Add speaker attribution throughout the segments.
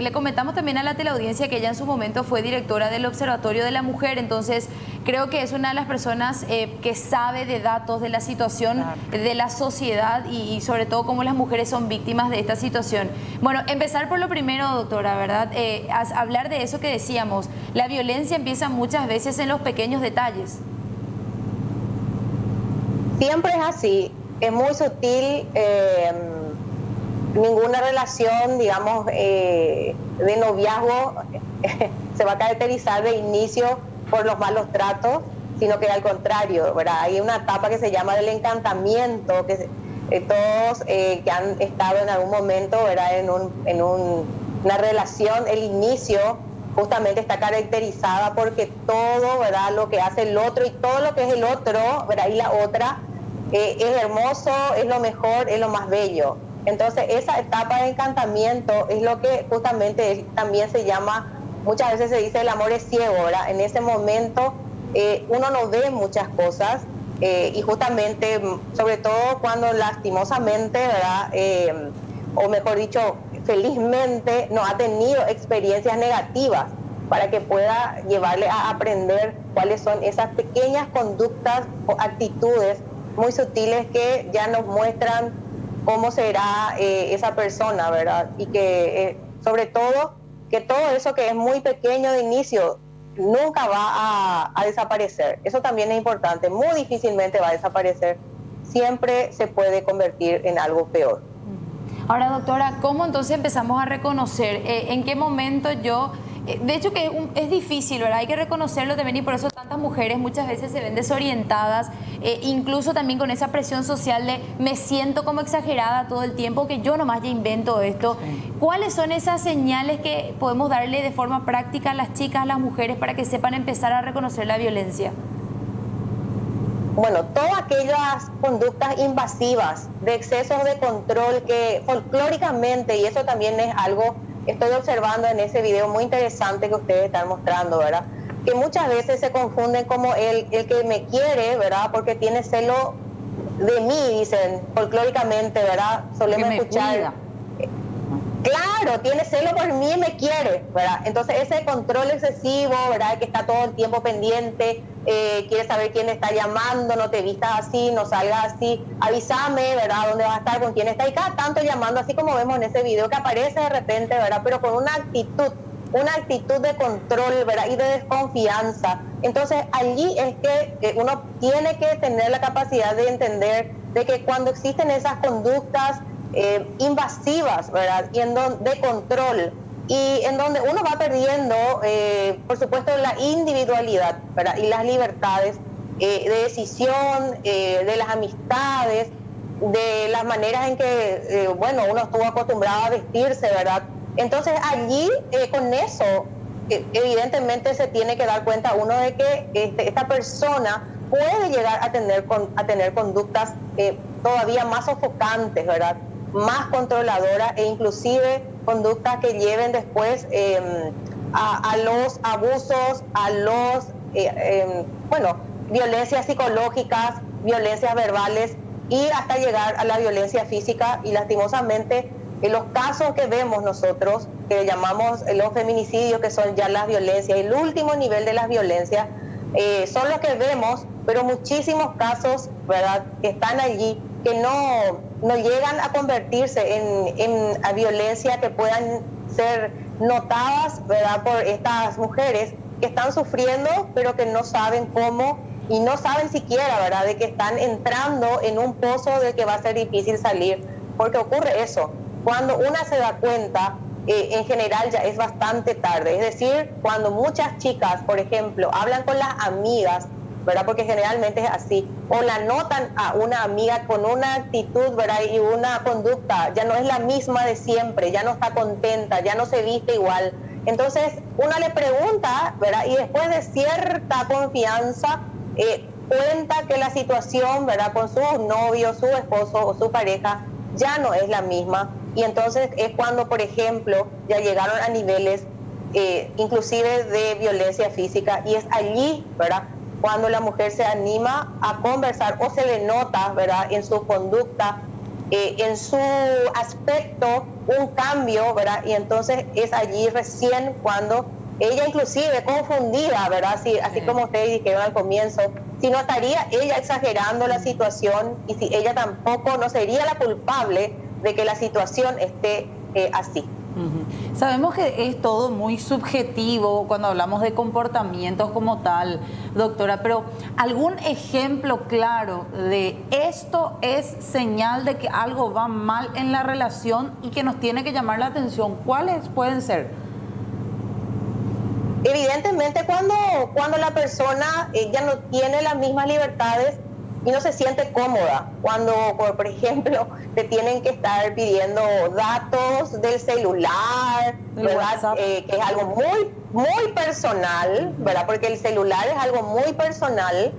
Speaker 1: le comentamos también a la teleaudiencia que ella en su momento fue directora del Observatorio de la Mujer, entonces creo que es una de las personas que sabe de datos de la situación de la sociedad y sobre todo cómo las mujeres son víctimas de esta situación. Bueno, empezar por lo primero, doctora, ¿verdad? Hablar de eso que decíamos, la violencia empieza muchas veces en los pequeños detalles.
Speaker 2: Siempre es así, es muy sutil. Ninguna relación, digamos, de noviazgo se va a caracterizar de inicio por los malos tratos, sino que al contrario, ¿verdad? Hay una etapa que se llama del encantamiento, que todos que han estado en algún momento, ¿verdad? en una relación, el inicio justamente está caracterizada porque todo, ¿verdad? Lo que hace el otro y todo lo que es el otro, ¿verdad? Y la otra es hermoso, es lo mejor, es lo más bello. Entonces esa etapa de encantamiento es lo que justamente también se llama, muchas veces se dice el amor es ciego, ¿verdad? En ese momento uno no ve muchas cosas y justamente, sobre todo cuando lastimosamente, ¿verdad? O mejor dicho, felizmente no ha tenido experiencias negativas para que pueda llevarle a aprender cuáles son esas pequeñas conductas o actitudes muy sutiles que ya nos muestran cómo será esa persona, ¿verdad? Y que sobre todo, que todo eso que es muy pequeño de inicio nunca va a desaparecer. Eso también es importante, muy difícilmente va a desaparecer, siempre se puede convertir en algo peor.
Speaker 1: Ahora, doctora, ¿cómo entonces empezamos a reconocer en qué momento de hecho que es difícil, ¿verdad? Hay que reconocerlo también y por eso tantas mujeres muchas veces se ven desorientadas, incluso también con esa presión social de me siento como exagerada todo el tiempo, que yo nomás ya invento esto. Sí. ¿Cuáles son esas señales que podemos darle de forma práctica a las chicas, a las mujeres, para que sepan empezar a reconocer la violencia?
Speaker 2: Bueno, todas aquellas conductas invasivas, de excesos de control que folclóricamente, y eso también es algo estoy observando en ese video muy interesante que ustedes están mostrando, ¿verdad? Que muchas veces se confunden como el que me quiere, ¿verdad? Porque tiene celo de mí, dicen folclóricamente, ¿verdad? Solemos escuchar. Claro, tiene celo por mí y me quiere, ¿verdad? Entonces ese control excesivo, ¿verdad? Que está todo el tiempo pendiente, quiere saber quién está llamando, no te vistas así, no salgas así, avísame, ¿verdad? ¿Dónde vas a estar? ¿Con quién está? Y cada tanto llamando, así como vemos en ese video que aparece de repente, ¿verdad? Pero con una actitud de control, ¿verdad? Y de desconfianza. Entonces allí es que uno tiene que tener la capacidad de entender de que cuando existen esas conductas invasivas, ¿verdad? Y de control, y en donde uno va perdiendo, por supuesto, la individualidad, ¿verdad? Y las libertades de decisión, de las amistades, de las maneras en que, bueno, uno estuvo acostumbrado a vestirse, ¿verdad? Entonces allí, con eso, evidentemente se tiene que dar cuenta uno de que esta persona puede llegar a tener conductas todavía más sofocantes, ¿verdad? Más controladoras e inclusive conductas que lleven después a los abusos, a los, bueno, violencias psicológicas, violencias verbales y hasta llegar a la violencia física. Y lastimosamente en los casos que vemos nosotros, que llamamos los feminicidios, que son ya las violencias, el último nivel de las violencias, son los que vemos, pero muchísimos casos, ¿verdad?, que están allí, que no llegan a convertirse en violencia que puedan ser notadas, ¿verdad?, por estas mujeres que están sufriendo, pero que no saben cómo y no saben siquiera, ¿verdad?, de que están entrando en un pozo del que va a ser difícil salir, porque ocurre eso. Cuando una se da cuenta, en general ya es bastante tarde. Es decir, cuando muchas chicas, por ejemplo, hablan con las amigas, ¿verdad? Porque generalmente es así, o la notan a una amiga con una actitud, ¿verdad?, y una conducta, ya no es la misma de siempre, ya no está contenta, ya no se viste igual. Entonces, uno le pregunta, ¿verdad?, y después de cierta confianza, cuenta que la situación, ¿verdad?, con su novio, su esposo o su pareja ya no es la misma. Y entonces es cuando, por ejemplo, ya llegaron a niveles inclusive de violencia física, y es allí, ¿verdad?, cuando la mujer se anima a conversar o se le nota, ¿verdad?, en su conducta, en su aspecto, un cambio, ¿verdad? Y entonces es allí recién cuando ella inclusive confundida, ¿verdad? Así como ustedes dijeron al comienzo, si no estaría ella exagerando la situación y si ella tampoco no sería la culpable de que la situación esté así.
Speaker 3: Sabemos que es todo muy subjetivo cuando hablamos de comportamientos como tal, doctora, pero ¿algún ejemplo claro de esto es señal de que algo va mal en la relación y que nos tiene que llamar la atención? ¿Cuáles pueden ser?
Speaker 2: Evidentemente cuando la persona ya no tiene las mismas libertades y no se siente cómoda, cuando, por ejemplo, te tienen que estar pidiendo datos del celular, ¿verdad? Que es algo muy personal, ¿verdad? Porque el celular es algo muy personal,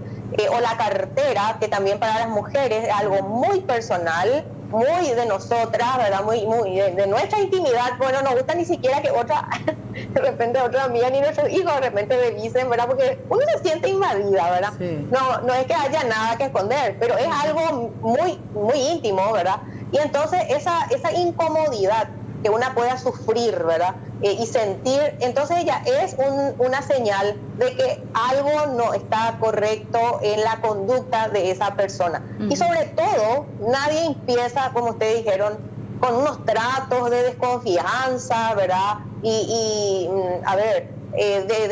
Speaker 2: o la cartera, que también para las mujeres es algo muy personal, muy de nosotras, ¿verdad? Muy de nuestra intimidad. Bueno, no gusta ni siquiera que de repente otra amiga ni nuestros hijos de repente revisen, ¿verdad? Porque uno se siente invadida, ¿verdad? Sí. No es que haya nada que esconder, pero es algo muy íntimo, ¿verdad? Y entonces esa incomodidad que una pueda sufrir, ¿verdad? Y sentir, entonces ya es una señal de que algo no está correcto en la conducta de esa persona. Y sobre todo, nadie empieza, como ustedes dijeron, con unos tratos de desconfianza, ¿verdad? De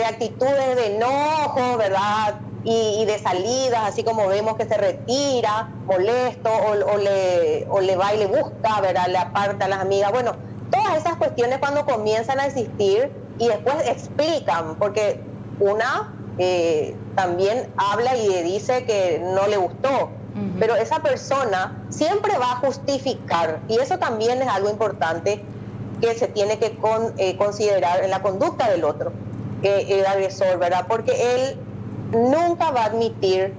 Speaker 2: actitudes de enojo, ¿verdad? Y de salidas, así como vemos que se retira molesto o le va y le busca, ¿verdad? Le aparta a las amigas. Bueno, todas esas cuestiones cuando comienzan a existir y después explican, porque una también habla y dice que no le gustó, pero esa persona siempre va a justificar, y eso también es algo importante que se tiene que considerar en la conducta del otro, el agresor, ¿verdad? Porque él nunca va a admitir,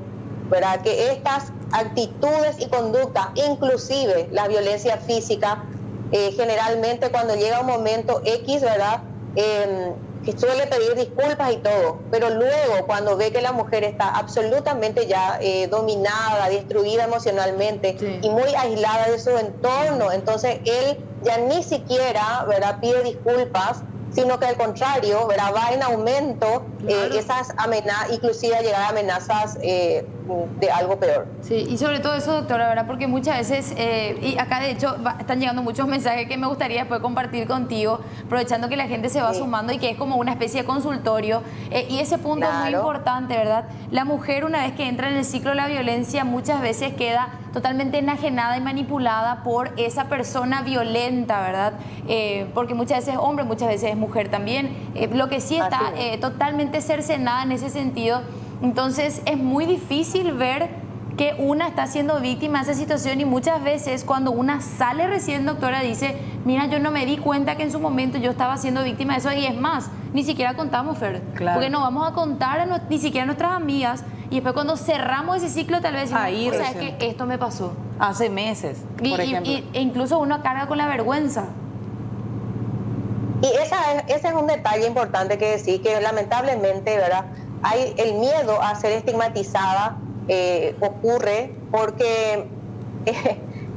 Speaker 2: ¿verdad?, que estas actitudes y conductas, inclusive la violencia física, generalmente cuando llega un momento X, ¿verdad?, que suele pedir disculpas y todo, pero luego cuando ve que la mujer está absolutamente ya dominada, destruida emocionalmente, sí, y muy aislada de su entorno, entonces él ya ni siquiera, ¿verdad?, pide disculpas, sino que al contrario, ¿verdad?, va en aumento, claro, esas amenazas, inclusive llegar a amenazas de algo peor.
Speaker 1: Sí, y sobre todo eso, doctora, ¿verdad? Porque muchas veces, y acá de hecho están llegando muchos mensajes que me gustaría después compartir contigo, aprovechando que la gente se va sumando y que es como una especie de consultorio. Y ese punto, claro, es muy importante, ¿verdad? La mujer, una vez que entra en el ciclo de la violencia, muchas veces queda totalmente enajenada y manipulada por esa persona violenta, ¿verdad? Porque muchas veces es hombre, muchas veces es mujer también. Lo que sí está totalmente cercenada en ese sentido. Entonces es muy difícil ver que una está siendo víctima de esa situación, y muchas veces cuando una sale recién, doctora, dice, mira, yo no me di cuenta que en su momento yo estaba siendo víctima de eso, y es más, ni siquiera contamos, Fer, claro, porque no vamos a contar ni siquiera a nuestras amigas, y después cuando cerramos ese ciclo tal vez decimos, o sea, es que esto me pasó
Speaker 3: hace meses, por ejemplo.
Speaker 1: E incluso uno carga con la vergüenza.
Speaker 2: Y ese es un detalle importante que decir, que lamentablemente, ¿verdad?, hay el miedo a ser estigmatizada, ocurre porque,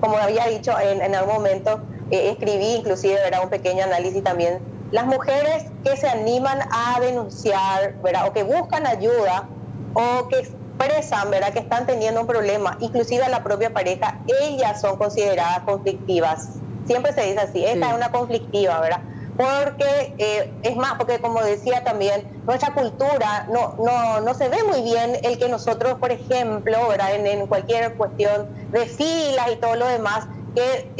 Speaker 2: como había dicho en algún momento, escribí inclusive, ¿verdad?, un pequeño análisis también. Las mujeres que se animan a denunciar, ¿verdad?, o que buscan ayuda, o que expresan, ¿verdad?, que están teniendo un problema, inclusive a la propia pareja, ellas son consideradas conflictivas. Siempre se dice así, esta es una conflictiva, ¿verdad? Porque es más, porque como decía también, nuestra cultura no se ve muy bien el que nosotros, por ejemplo, ¿verdad?, en cualquier cuestión de filas y todo lo demás, que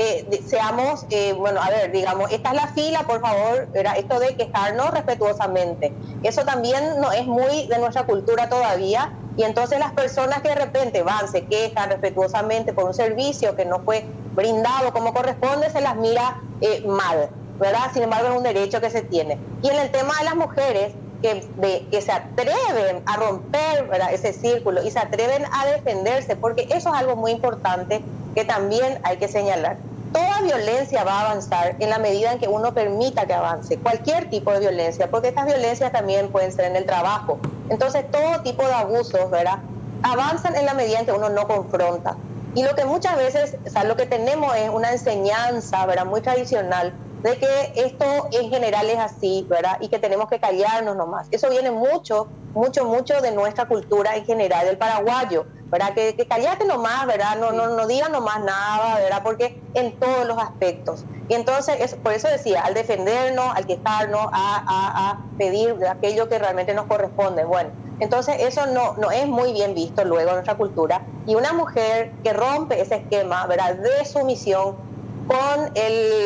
Speaker 2: seamos, digamos, esta es la fila, por favor, ¿verdad?, esto de quejarnos respetuosamente. Eso también no es muy de nuestra cultura todavía, y entonces las personas que de repente van, se quejan respetuosamente por un servicio que no fue brindado como corresponde, se las mira mal, ¿verdad? Sin embargo, es un derecho que se tiene. Y en el tema de las mujeres que se atreven a romper, ¿verdad?, ese círculo y se atreven a defenderse, porque eso es algo muy importante que también hay que señalar. Toda violencia va a avanzar en la medida en que uno permita que avance, cualquier tipo de violencia, porque estas violencias también pueden ser en el trabajo. Entonces, todo tipo de abusos, ¿verdad?, avanzan en la medida en que uno no confronta. Y lo que muchas veces, o sea, lo que tenemos es una enseñanza, ¿verdad?, muy tradicional, de que esto en general es así, ¿verdad? Y que tenemos que callarnos nomás. Eso viene mucho de nuestra cultura en general, del paraguayo, ¿verdad? Que callate nomás, ¿verdad? No digas nomás nada, ¿verdad? Porque en todos los aspectos. Y entonces, por eso decía, al defendernos, al quejarnos, a pedir aquello que realmente nos corresponde. Bueno, entonces eso no es muy bien visto luego en nuestra cultura. Y una mujer que rompe ese esquema, ¿verdad?, de sumisión con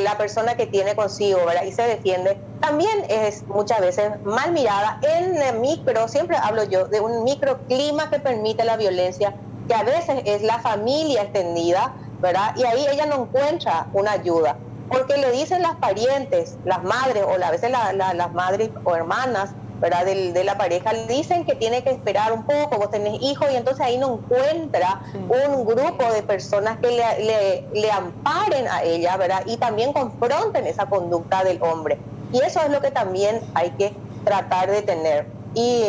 Speaker 2: la persona que tiene consigo, ¿verdad?, y se defiende, también es muchas veces mal mirada en el micro, siempre hablo yo de un microclima que permite la violencia, que a veces es la familia extendida, ¿verdad?, y ahí ella no encuentra una ayuda, porque le dicen las parientes, las madres, o a veces las madres o hermanas, ¿verdad?, de la pareja, le dicen que tiene que esperar un poco, vos tenés hijos, y entonces ahí no encuentra un grupo de personas que le amparen a ella, ¿verdad?, y también confronten esa conducta del hombre. Y eso es lo que también hay que tratar de tener. Y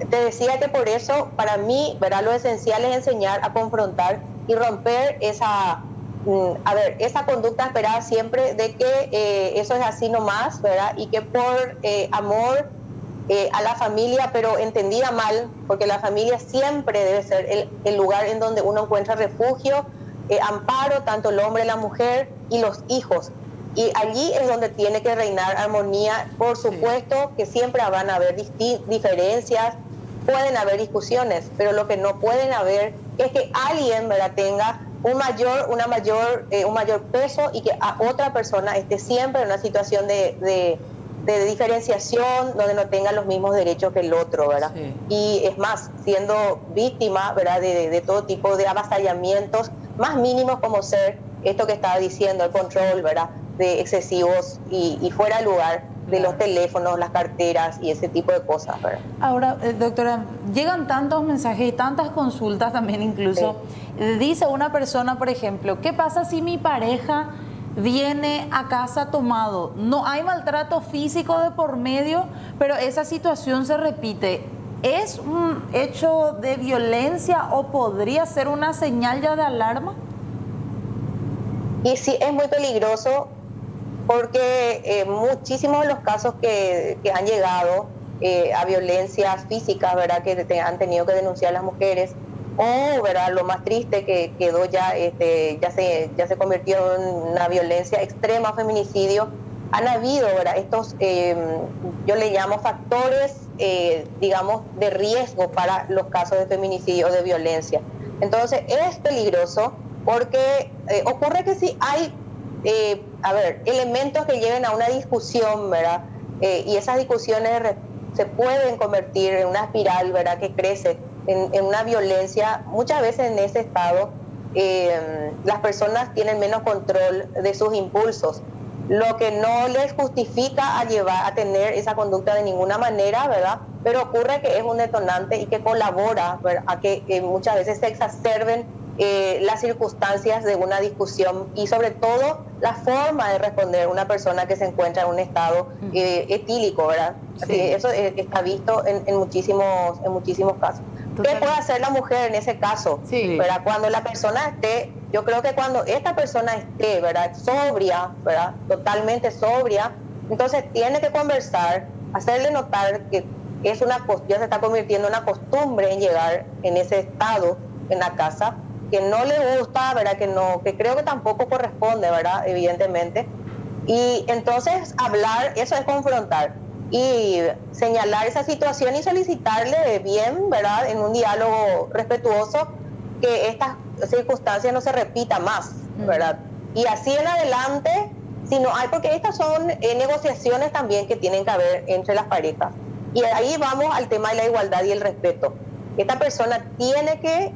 Speaker 2: te decía que por eso, para mí, ¿verdad?, lo esencial es enseñar a confrontar y romper esa conducta esperada siempre de que eso es así nomás, ¿verdad?, y que por amor a la familia, pero entendida mal, porque la familia siempre debe ser el lugar en donde uno encuentra refugio, amparo, tanto el hombre, la mujer y los hijos. Y allí es donde tiene que reinar armonía. Por supuesto que siempre van a haber diferencias, pueden haber discusiones, pero lo que no pueden haber es que alguien, ¿verdad?, tenga un mayor peso y que a otra persona esté siempre en una situación de diferenciación, donde no tengan los mismos derechos que el otro, ¿verdad? Sí. Y es más, siendo víctima, ¿verdad?, de todo tipo de avasallamientos, más mínimos como ser esto que estaba diciendo, el control, ¿verdad?, de excesivos y fuera de lugar de los teléfonos, las carteras y ese tipo de cosas, ¿verdad?
Speaker 3: Ahora, doctora, llegan tantos mensajes y tantas consultas también incluso. Sí. Dice una persona, por ejemplo, ¿qué pasa si mi pareja viene a casa tomado? No hay maltrato físico de por medio, pero esa situación se repite. ¿Es un hecho de violencia o podría ser una señal ya de alarma?
Speaker 2: Y sí, es muy peligroso porque muchísimos de los casos que han llegado a violencias físicas, ¿verdad?, que han tenido que denunciar las mujeres, o, ¿verdad?, lo más triste que quedó ya se convirtió en una violencia extrema, feminicidio. Han habido, ¿verdad?, estos, yo le llamo factores, digamos, de riesgo para los casos de feminicidio o de violencia. Entonces, es peligroso porque ocurre que si hay, elementos que lleven a una discusión, ¿verdad?, y esas discusiones se pueden convertir en una espiral, ¿verdad?, que crece en una violencia. Muchas veces en ese estado las personas tienen menos control de sus impulsos, lo que no les justifica a tener esa conducta de ninguna manera, ¿verdad? Pero ocurre que es un detonante y que colabora, ¿verdad?, a que muchas veces se exacerben las circunstancias de una discusión, y sobre todo la forma de responder una persona que se encuentra en un estado etílico, ¿verdad? Sí. Así, eso está visto en muchísimos casos. ¿Qué puede hacer la mujer en ese caso? Sí. ¿Verdad? Cuando la persona esté, yo creo que cuando esta persona esté, ¿verdad?, sobria, ¿verdad?, totalmente sobria, entonces tiene que conversar, hacerle notar que ya se está convirtiendo en una costumbre en llegar en ese estado en la casa, que no le gusta, ¿verdad?, que creo que tampoco corresponde, ¿verdad?, evidentemente. Y entonces hablar, eso es confrontar y señalar esa situación y solicitarle bien, ¿verdad?, en un diálogo respetuoso, que estas circunstancias no se repita más, ¿verdad? Y así en adelante, si no hay, porque estas son negociaciones también que tienen que haber entre las parejas. Y ahí vamos al tema de la igualdad y el respeto. Esta persona tiene que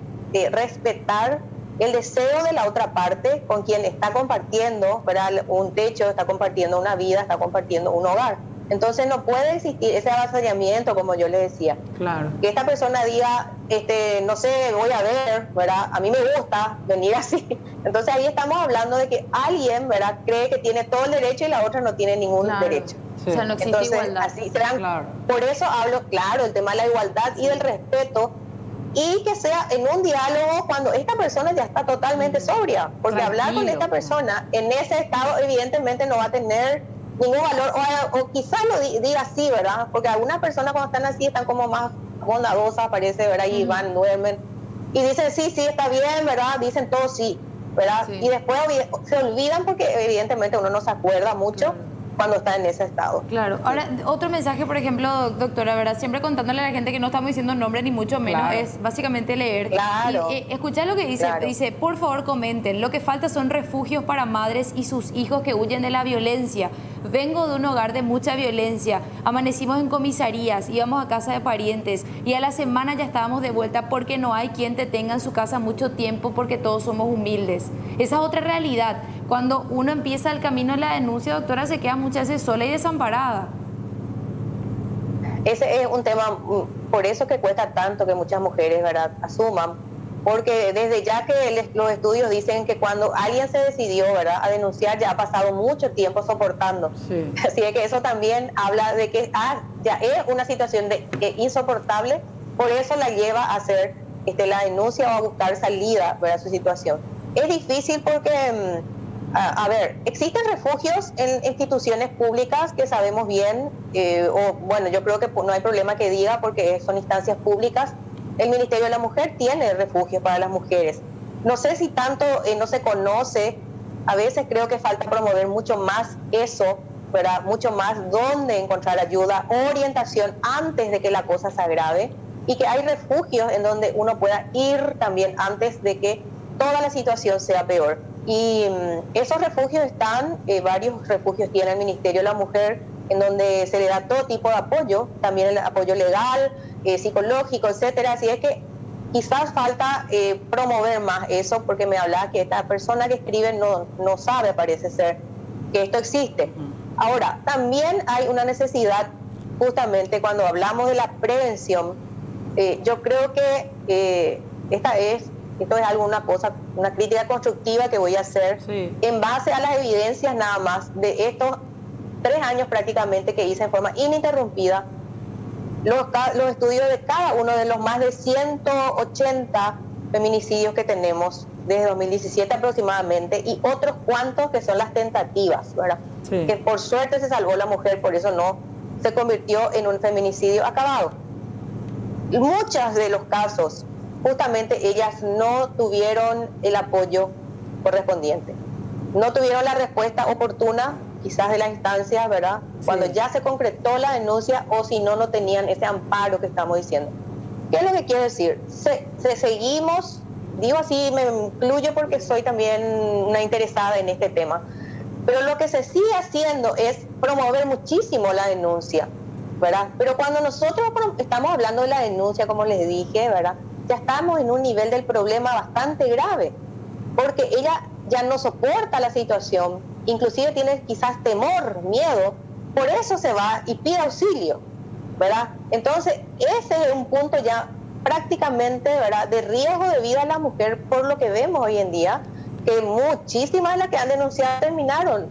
Speaker 2: respetar el deseo de la otra parte con quien está compartiendo, ¿verdad?, un techo, está compartiendo una vida, está compartiendo un hogar. Entonces no puede existir ese avasallamiento, como yo le decía. Claro. Que esta persona diga, no sé, voy a ver, ¿verdad?, a mí me gusta venir así. Entonces ahí estamos hablando de que alguien, ¿verdad?, cree que tiene todo el derecho y la otra no tiene ningún derecho.
Speaker 1: Sí. O sea, no existe igualdad.
Speaker 2: Así serán, claro. Por eso hablo, claro, el tema de la igualdad y del respeto, y que sea en un diálogo cuando esta persona ya está totalmente sobria, porque hablar con esta persona en ese estado evidentemente no va a tener ningún valor, o quizás diga así, ¿verdad? Porque algunas personas cuando están así están como más bondadosas, parece, ¿verdad? Y van, duermen, y dicen sí, está bien, ¿verdad? Dicen todo sí, ¿verdad? Sí. Y después se olvidan porque evidentemente uno no se acuerda mucho cuando está en ese estado.
Speaker 1: Claro. Ahora, otro mensaje, por ejemplo, doctora, ¿verdad? Siempre contándole a la gente que no estamos diciendo nombre ni mucho menos, es básicamente leer.
Speaker 2: Claro.
Speaker 1: Y escuchar lo que dice, dice, por favor comenten, lo que falta son refugios para madres y sus hijos que huyen de la violencia. Vengo de un hogar de mucha violencia, amanecimos en comisarías, íbamos a casa de parientes y a la semana ya estábamos de vuelta porque no hay quien te tenga en su casa mucho tiempo porque todos somos humildes. Esa es otra realidad. Cuando uno empieza el camino de la denuncia, doctora, se queda muchas veces sola y desamparada.
Speaker 2: Ese es un tema, por eso que cuesta tanto que muchas mujeres, ¿verdad?, asuman, porque desde ya que los estudios dicen que cuando alguien se decidió, ¿verdad?, a denunciar, ya ha pasado mucho tiempo soportando. Sí. Así que eso también habla de que ya es una situación insoportable, por eso la lleva a hacer la denuncia o a buscar salida para su situación. Es difícil porque, a ver, existen refugios en instituciones públicas que sabemos bien, bueno, yo creo que no hay problema que diga porque son instancias públicas. El Ministerio de la Mujer tiene refugios para las mujeres. No sé si tanto no se conoce, a veces creo que falta promover mucho más eso, ¿verdad? Mucho más dónde encontrar ayuda, orientación antes de que la cosa se agrave, y que hay refugios en donde uno pueda ir también antes de que toda la situación sea peor. Y esos refugios están, varios refugios tiene el Ministerio de la Mujer, en donde se le da todo tipo de apoyo, también el apoyo legal, psicológico, etcétera. Así es que quizás falta promover más eso, porque me hablaba que esta persona que escribe no sabe, parece ser, que esto existe. Ahora, también hay una necesidad, justamente cuando hablamos de la prevención, yo creo que esto es alguna cosa, una crítica constructiva que voy a hacer en base a las evidencias nada más de estos 3 años prácticamente que hice en forma ininterrumpida los estudios de cada uno de los más de 180 feminicidios que tenemos desde 2017 aproximadamente, y otros cuantos que son las tentativas, ¿verdad? Sí. Que por suerte se salvó la mujer, por eso no se convirtió en un feminicidio acabado. Y muchos de los casos, justamente ellas no tuvieron el apoyo correspondiente, no tuvieron la respuesta oportuna, quizás de la instancia, ¿verdad? Sí. Cuando ya se concretó la denuncia, o si no tenían ese amparo que estamos diciendo. ¿Qué es lo que quiero decir? Seguimos, digo así, me incluyo porque soy también una interesada en este tema, pero lo que se sigue haciendo es promover muchísimo la denuncia, ¿verdad? Pero cuando nosotros estamos hablando de la denuncia, como les dije, ¿verdad?, ya estamos en un nivel del problema bastante grave, porque ella ya no soporta la situación, inclusive tiene quizás temor, miedo, por eso se va y pide auxilio, ¿verdad? Entonces, ese es un punto ya prácticamente, ¿verdad?, de riesgo de vida a la mujer, por lo que vemos hoy en día, que muchísimas de las que han denunciado terminaron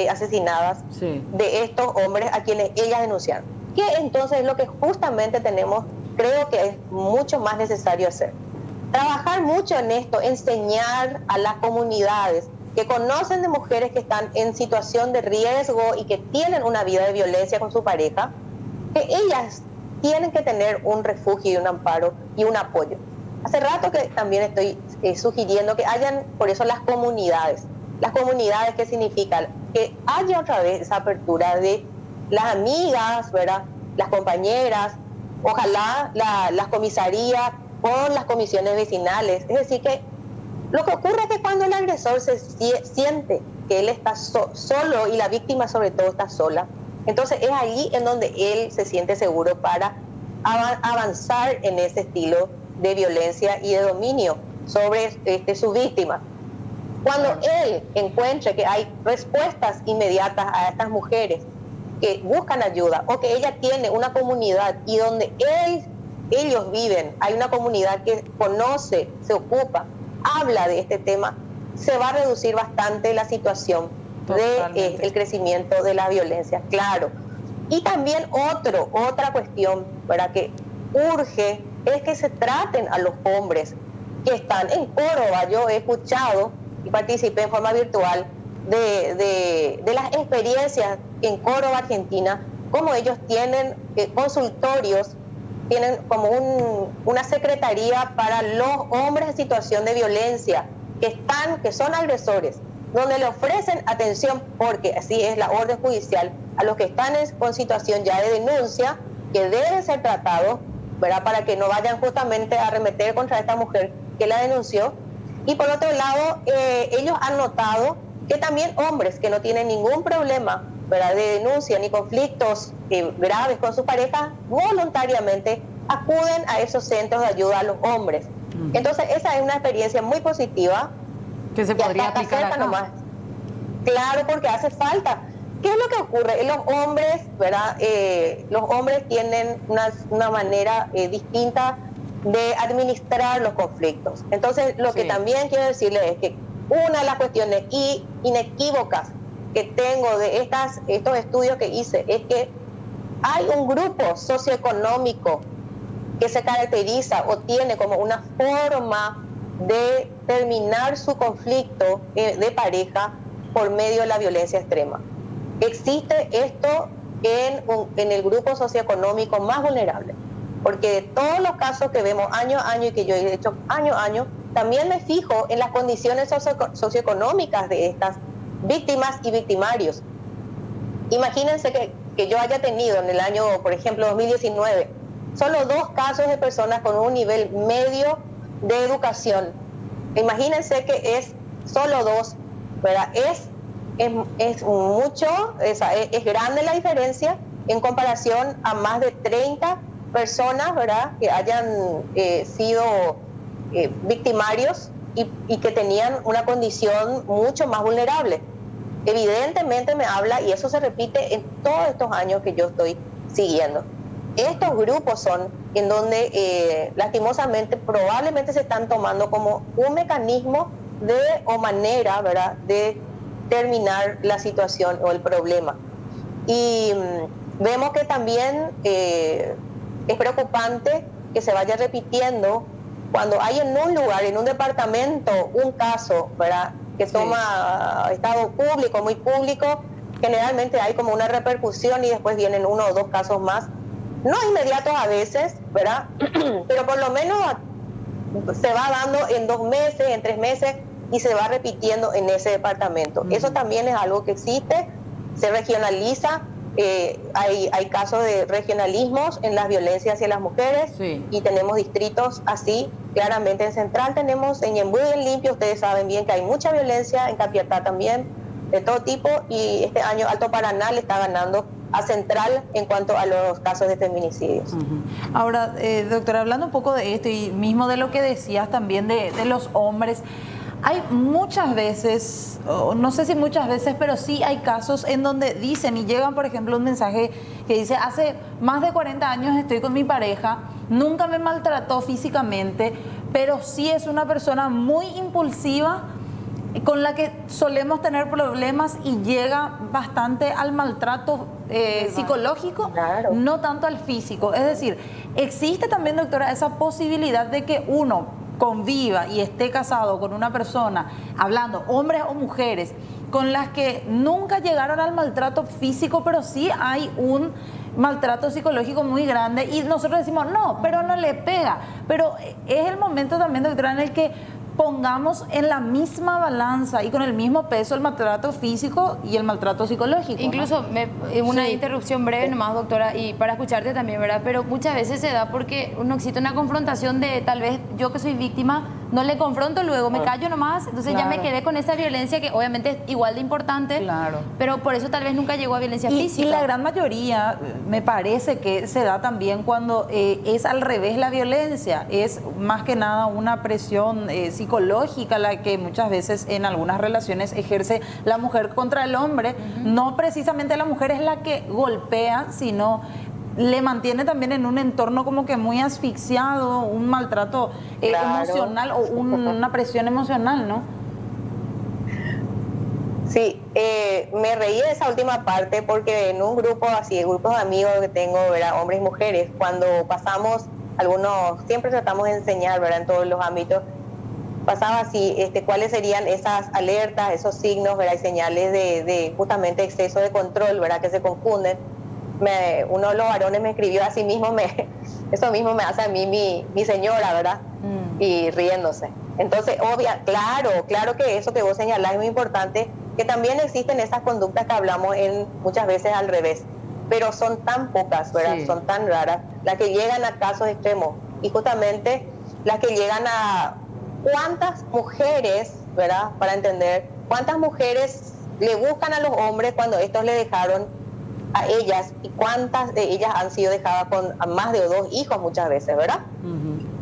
Speaker 2: asesinadas de estos hombres a quienes ellas denunciaron. ¿Qué entonces es lo que justamente tenemos? Creo que es mucho más necesario hacer. Trabajar mucho en esto, enseñar a las comunidades que conocen de mujeres que están en situación de riesgo y que tienen una vida de violencia con su pareja, que ellas tienen que tener un refugio y un amparo y un apoyo. Hace rato que también estoy sugiriendo que hayan, por eso, las comunidades. Las comunidades, ¿qué significan? Que haya otra vez esa apertura de las amigas, ¿verdad?, las compañeras, ojalá las comisarías con las comisiones vecinales. Es decir, que lo que ocurre es que cuando el agresor se siente que él está solo y la víctima sobre todo está sola, entonces es allí en donde él se siente seguro para avanzar en ese estilo de violencia y de dominio sobre su víctima. Cuando él encuentre que hay respuestas inmediatas a estas mujeres que buscan ayuda, o que ella tiene una comunidad y donde ellos viven, hay una comunidad que conoce, se ocupa, habla de este tema, se va a reducir bastante la situación del crecimiento de la violencia, claro. Y también otra cuestión, ¿verdad?, que urge es que se traten a los hombres que están en Córdoba. Yo he escuchado y participé en forma virtual de las experiencias en Córdoba, Argentina, como ellos tienen consultorios, tienen como una secretaría para los hombres en situación de violencia que son agresores, donde le ofrecen atención, porque así es la orden judicial, a los que están con situación ya de denuncia, que deben ser tratados, ¿verdad?, para que no vayan justamente a arremeter contra esta mujer que la denunció. Y por otro lado, ellos han notado que también hombres que no tienen ningún problema, ¿verdad?, de denuncia ni conflictos graves con su pareja, voluntariamente acuden a esos centros de ayuda a los hombres. Entonces esa es una experiencia muy positiva
Speaker 3: que se podría aplicar acá.
Speaker 2: Nomás. Claro, porque hace falta. ¿Qué es lo que ocurre? Los hombres, ¿verdad? Los hombres tienen una manera distinta de administrar los conflictos. Entonces, lo que también quiero decirles es que una de las cuestiones inequívocas que tengo de estos estudios que hice es que hay un grupo socioeconómico que se caracteriza o tiene como una forma de terminar su conflicto de pareja por medio de la violencia extrema. Existe esto en el grupo socioeconómico más vulnerable, porque de todos los casos que vemos año a año y que yo he hecho año a año, también me fijo en las condiciones socioeconómicas de estas víctimas y victimarios. Imagínense que yo haya tenido en el año, por ejemplo, 2019, solo 2 casos de personas con un nivel medio de educación. Imagínense que es solo 2, ¿verdad? Es mucho, es grande la diferencia en comparación a más de 30 personas, ¿verdad?, que hayan sido victimarios y que tenían una condición mucho más vulnerable. Evidentemente me habla, y eso se repite en todos estos años que yo estoy siguiendo. Estos grupos son en donde lastimosamente probablemente se están tomando como un mecanismo o manera, ¿verdad?, de terminar la situación o el problema. Y vemos que también es preocupante que se vaya repitiendo cuando hay en un lugar, en un departamento, un caso, ¿verdad?, que toma estado público, muy público. Generalmente hay como una repercusión y después vienen 1 o 2 casos más, no inmediatos a veces, ¿verdad?, pero por lo menos se va dando en 2 meses, en 3 meses, y se va repitiendo en ese departamento. Eso también es algo que existe, se regionaliza, hay casos de regionalismos en las violencias hacia las mujeres, y tenemos distritos así. Claramente en Central tenemos, en Ñemby y en Limpio, ustedes saben bien que hay mucha violencia, en Capiatá también, de todo tipo, y este año Alto Paraná le está ganando a Central en cuanto a los casos de feminicidios.
Speaker 3: Ahora, doctora, hablando un poco de esto y mismo de lo que decías también de los hombres, hay muchas veces, no sé si muchas veces, pero sí hay casos en donde dicen y llegan, por ejemplo, un mensaje que dice: hace más de 40 años estoy con mi pareja, nunca me maltrató físicamente, pero sí es una persona muy impulsiva con la que solemos tener problemas y llega bastante al maltrato psicológico, no tanto al físico. Es decir, existe también, doctora, esa posibilidad de que uno conviva y esté casado con una persona, hablando hombres o mujeres, con las que nunca llegaron al maltrato físico, pero sí hay un maltrato psicológico muy grande, y nosotros decimos, no, pero no le pega. Pero es el momento también, doctora, en el que pongamos en la misma balanza y con el mismo peso el maltrato físico y el maltrato psicológico.
Speaker 1: Incluso, ¿no? Una interrupción breve nomás, doctora, y para escucharte también, ¿verdad? Pero muchas veces se da porque no existe una confrontación de, tal vez yo que soy víctima, no le confronto luego, me callo nomás, entonces ya me quedé con esa violencia que obviamente es igual de importante, pero por eso tal vez nunca llegó a violencia física.
Speaker 3: Y la gran mayoría, me parece que se da también cuando es al revés la violencia, es más que nada una presión psicológica la que muchas veces en algunas relaciones ejerce la mujer contra el hombre. No precisamente la mujer es la que golpea, sino le mantiene también en un entorno como que muy asfixiado, un maltrato emocional o una presión emocional, ¿no?
Speaker 2: Sí, me reí de esa última parte porque en un grupo así, grupos de amigos que tengo, ¿verdad?, hombres y mujeres, cuando pasamos algunos, siempre tratamos de enseñar, ¿verdad? En todos los ámbitos. Pasaba así, cuáles serían esas alertas, esos signos, ¿verdad? Y señales de justamente exceso de control, ¿verdad? Que se confunden. Uno de los varones me escribió así mismo, eso mismo me hace a mí mi señora, ¿verdad? Y riéndose. Entonces, claro que eso que vos señalás es muy importante, que también existen esas conductas que hablamos muchas veces al revés, pero son tan pocas, ¿verdad? Sí. Son tan raras, las que llegan a casos extremos, y justamente las que llegan a cuántas mujeres, ¿verdad? Para entender, cuántas mujeres le buscan a los hombres cuando estos le dejaron a ellas, y cuántas de ellas han sido dejadas con más de 2 hijos muchas veces, ¿verdad?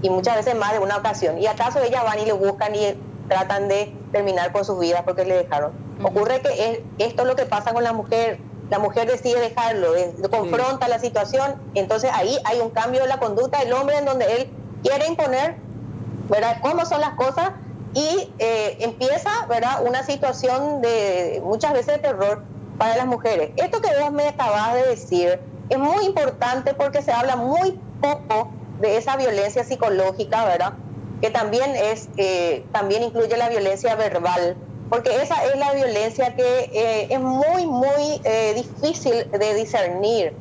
Speaker 2: Y muchas veces más de una ocasión. ¿Y acaso ellas van y le buscan y tratan de terminar con sus vidas porque le dejaron? Ocurre que esto es lo que pasa con la mujer decide dejarlo, confronta la situación, entonces ahí hay un cambio de la conducta del hombre en donde él quiere imponer, ¿verdad?, cómo son las cosas, y empieza, ¿verdad?, una situación de muchas veces de terror para las mujeres. Esto que vos me acabas de decir es muy importante porque se habla muy poco de esa violencia psicológica, ¿verdad?, que también también incluye la violencia verbal, porque esa es la violencia que es muy, muy difícil de discernir.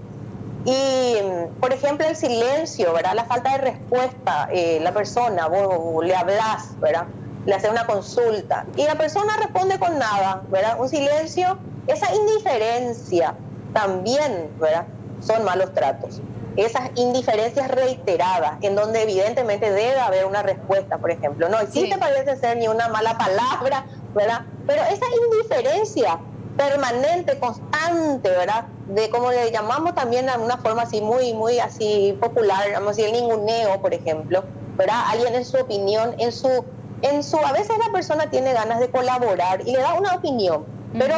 Speaker 2: Y, por ejemplo, el silencio, ¿verdad?, la falta de respuesta, la persona, vos le hablas, ¿verdad?, le haces una consulta y la persona responde con nada, ¿verdad?, un silencio, esa indiferencia también, ¿verdad?, son malos tratos. Esas indiferencias reiteradas, en donde evidentemente debe haber una respuesta, por ejemplo. No existe, parece ser, ni una mala palabra, ¿verdad? Pero esa indiferencia permanente, constante, ¿verdad?, de como le llamamos también a una forma así muy, muy así popular, vamos a decir, el ninguneo, por ejemplo, ¿verdad? Alguien en su opinión, a veces la persona tiene ganas de colaborar y le da una opinión, pero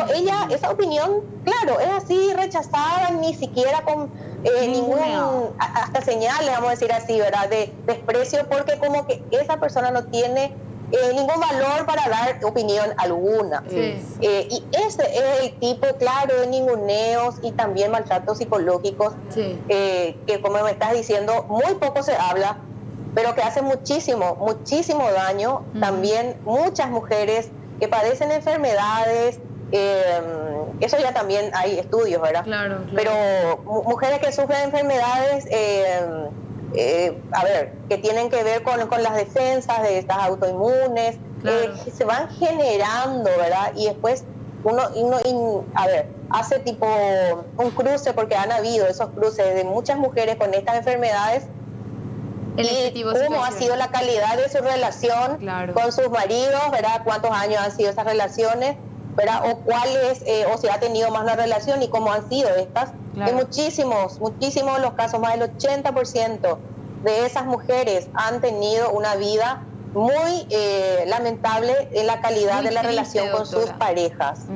Speaker 2: esa opinión, claro, es así rechazada, ni siquiera con hasta señales, vamos a decir así, ¿verdad?, de desprecio, porque como que esa persona no tiene ningún valor para dar opinión alguna. Y ese es el tipo, claro, de ninguneos y también maltratos psicológicos, que como me estás diciendo, muy poco se habla, pero que hace muchísimo, muchísimo daño. También muchas mujeres que padecen enfermedades, eso ya también hay estudios, ¿verdad? Claro. Pero mujeres que sufren enfermedades, que tienen que ver con las defensas de estas autoinmunes, que se van generando, ¿verdad? Y después uno hace tipo un cruce, porque han habido esos cruces de muchas mujeres con estas enfermedades, y cómo ha sido la calidad de su relación con sus maridos, ¿verdad? Cuántos años han sido esas relaciones, ¿verdad? O si ha tenido más una relación y cómo han sido estas. En muchísimos los casos, más del 80% de esas mujeres han tenido una vida muy lamentable en la calidad de la relación con sus parejas.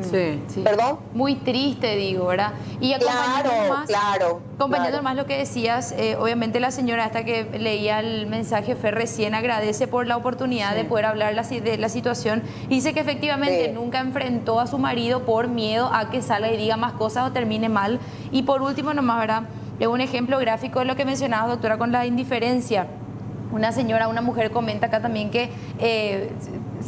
Speaker 2: ¿Perdón?
Speaker 1: Muy triste, digo, ¿verdad? Y acompañando más lo que decías, obviamente la señora esta que leía el mensaje Fer recién agradece por la oportunidad de poder hablar de la situación. Dice que efectivamente nunca enfrentó a su marido por miedo a que salga y diga más cosas o termine mal. Y por último nomás, ¿verdad?, es un ejemplo gráfico de lo que mencionabas, doctora, con la indiferencia. Una mujer comenta acá también que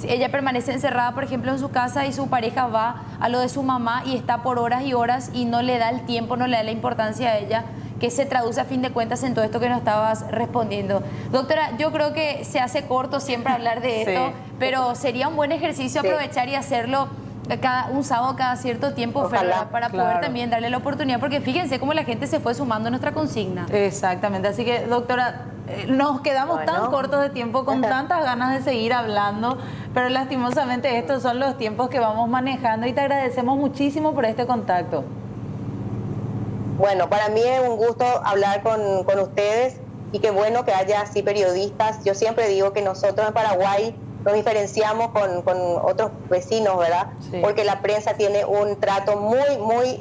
Speaker 1: ella permanece encerrada, por ejemplo, en su casa, y su pareja va a lo de su mamá y está por horas y horas y no le da el tiempo, no le da la importancia a ella, que se traduce a fin de cuentas en todo esto que nos estabas respondiendo. Doctora, yo creo que se hace corto siempre hablar de esto, pero sería un buen ejercicio aprovechar y hacerlo un sábado cada cierto tiempo, para poder también darle la oportunidad, porque fíjense cómo la gente se fue sumando a nuestra consigna.
Speaker 3: Exactamente, así que, doctora, nos quedamos tan cortos de tiempo, con tantas ganas de seguir hablando, pero lastimosamente estos son los tiempos que vamos manejando, y te agradecemos muchísimo por este contacto.
Speaker 2: Bueno, para mí es un gusto hablar con ustedes, y qué bueno que haya así periodistas. Yo siempre digo que nosotros en Paraguay nos diferenciamos con otros vecinos, ¿verdad? Porque la prensa tiene un trato muy, muy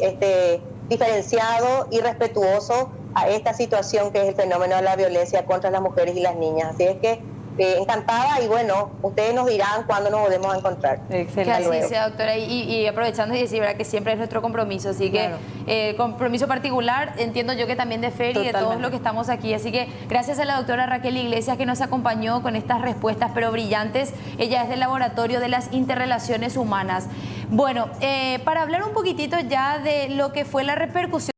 Speaker 2: diferenciado y respetuoso a esta situación que es el fenómeno de la violencia contra las mujeres y las niñas. Así es que encantada y bueno, ustedes nos dirán cuándo nos volvemos a encontrar.
Speaker 1: Que
Speaker 3: Excelente.
Speaker 1: así
Speaker 2: luego.
Speaker 1: sea, doctora. Y aprovechando y decir, ¿verdad? Que siempre es nuestro compromiso. Así que
Speaker 3: Claro.
Speaker 1: compromiso particular, entiendo yo que también de Fer y de todos
Speaker 3: Totalmente.
Speaker 1: los que estamos aquí. Así que gracias a la doctora Raquel Iglesias que nos acompañó con estas respuestas, pero brillantes. Ella es del Laboratorio de las Interrelaciones Humanas. Bueno, para hablar un poquitito ya de lo que fue la repercusión